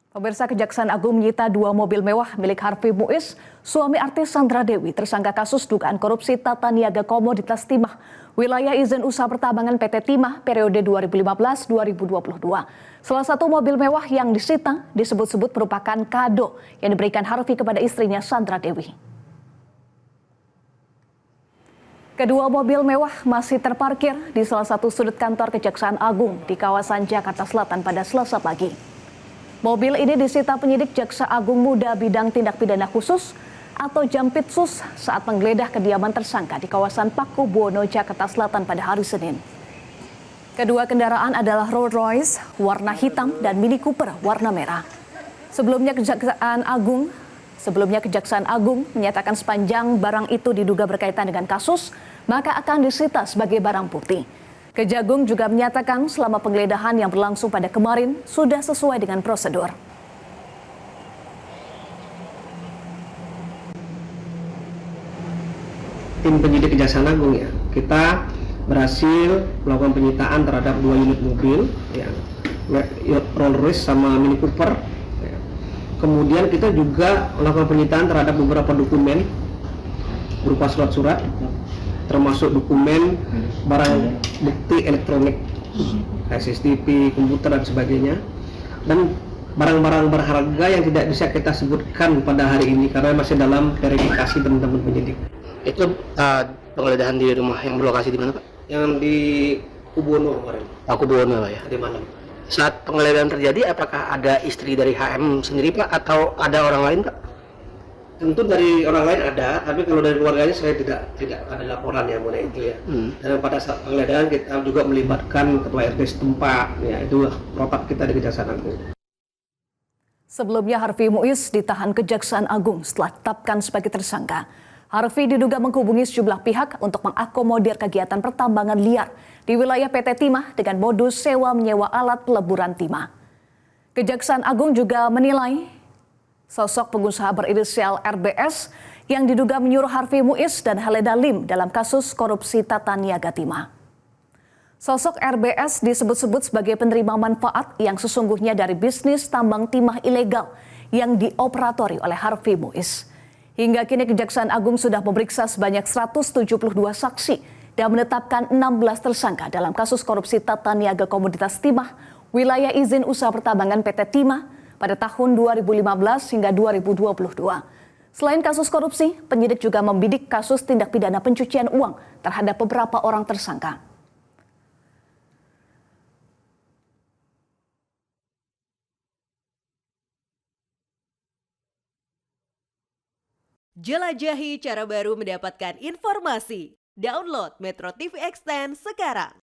Pemirsa, Kejaksaan Agung menyita 2 mobil mewah milik Harvey Muiz, suami artis Sandra Dewi, tersangka kasus dugaan korupsi tata niaga komoditas timah, wilayah izin usaha pertambangan PT Timah periode 2015-2022. Salah satu mobil mewah yang disita disebut-sebut merupakan kado yang diberikan Harvey kepada istrinya Sandra Dewi. Kedua mobil mewah masih terparkir di salah satu sudut kantor Kejaksaan Agung di kawasan Jakarta Selatan pada Selasa pagi. Mobil ini disita penyidik Jaksa Agung Muda Bidang Tindak Pidana Khusus atau Jampitsus saat menggeledah kediaman tersangka di kawasan Paku Buwono, Jakarta Selatan pada hari Senin. Kedua kendaraan adalah Rolls Royce warna hitam dan Mini Cooper warna merah. Sebelumnya Kejaksaan Agung menyatakan sepanjang barang itu diduga berkaitan dengan kasus, maka akan disita sebagai barang bukti. Kejagung juga menyatakan selama penggeledahan yang berlangsung pada kemarin sudah sesuai dengan prosedur. Tim penyidik Kejaksaan Agung kita berhasil melakukan penyitaan terhadap 2 unit mobil, Rolls Royce sama Mini Cooper. Kemudian kita juga melakukan penyitaan terhadap beberapa dokumen berupa surat-surat, termasuk dokumen barang bukti elektronik, CCTV, komputer dan sebagainya, dan barang-barang berharga yang tidak bisa kita sebutkan pada hari ini karena masih dalam verifikasi teman-teman penyidik. Itu penggeledahan di rumah yang berlokasi di mana, Pak? Yang di Kubuwono kemarin. Paku Buwono, Pak, ya? Tadi malam. Saat penggeledahan terjadi, apakah ada istri dari HM sendiri, Pak, atau ada orang lain, Pak? Tentu dari orang lain ada, tapi kalau dari keluarganya saya tidak ada laporan yang mengenai itu ya. Dan pada saat penggeledahan kita juga melibatkan ketua RT setempat, ya itu protap kita di Kejaksaan Agung. Sebelumnya Harvey Muiz ditahan Kejaksaan Agung setelah ditetapkan sebagai tersangka. Harvey diduga menghubungi sejumlah pihak untuk mengakomodir kegiatan pertambangan liar di wilayah PT Timah dengan modus sewa menyewa alat peleburan timah. Kejaksaan Agung juga menilai sosok pengusaha berinisial RBS yang diduga menyuruh Harvey Muiz dan Helena Lim dalam kasus korupsi tata niaga timah. Sosok RBS disebut-sebut sebagai penerima manfaat yang sesungguhnya dari bisnis tambang timah ilegal yang dioperatori oleh Harvey Muiz. Hingga kini Kejaksaan Agung sudah memeriksa sebanyak 172 saksi dan menetapkan 16 tersangka dalam kasus korupsi tata niaga komoditas timah wilayah izin usaha pertambangan PT Timah pada tahun 2015 hingga 2022. Selain kasus korupsi, penyidik juga membidik kasus tindak pidana pencucian uang terhadap beberapa orang tersangka. Jelajahi cara baru mendapatkan informasi. Download Metro TV Extend sekarang.